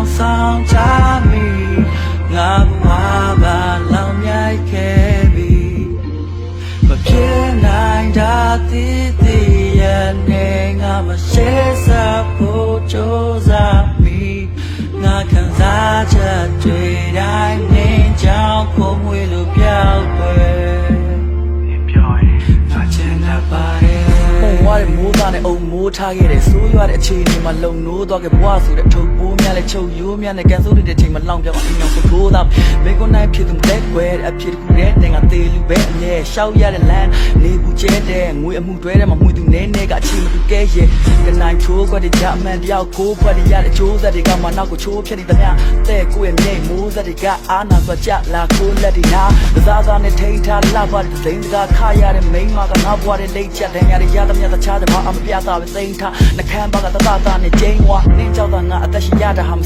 long song me ngab wa ba long nyai ke bi ma phie nai da ti ti ya ne nga ma she sa pho cho za mi nga khan sa chat twi dai nin chao kho mwe lo pyao tweว่าတဲ့မိုးသားနဲ့အုံမိုးထားခဲ့တဲ့ဆိုးရွားတဲ့အချိန်တွေမှာလုံနိုးသွားခဲ့ဘွားဆိုတဲ့ထုတ်ပိုးများနဲ့ချုပ်ရိုးများနဲ့ကန်ဆိုးတဲ့အချိန်မှာလောင်ပြောင်းအင်းအောင်ကိုသားမေကွန်နိုင်ဖြစ်သူလက်ွယ်အဖြစ်တခုတဲ့တင်ကသေးလူပဲအမြဲရှောက်ရတဲ့လမ်းနေဘူးကျဲတဲ့ငွေအမှုတွဲတဲ့မှာမှွေသူနဲနဲကအချိန်မတူကဲရဲ့ကနိုင်ချိုးကွက်တဲ့ဂျာမန်တယောက်ကိုပွက်ရတဲ့အချိုးဆက်တွေကမှနောက်ကိုချိုးဖြတ်နေသမျှတဲ့ကိုရဲ့မြိတ်မိုးဆက်တွေကအာနာဆိုကြလာကိုလက်တွေနာစားစားနဲ့ထိန်းထားလှပတဲ့စိမ့်စကားခါရတဲ့မိန်းမကငါဘွားတဲ့လိတ်ချက်တဲ့ရတဲ့ရသမျှတခြားတဲ့ဘာအမပြတာပဲစိမ့်ထားနှခမ်းပါကတတတာနဲ့ကျင်းဝါနင်းကြောက်တာငါအသက်ရှင်ရတာဟာမ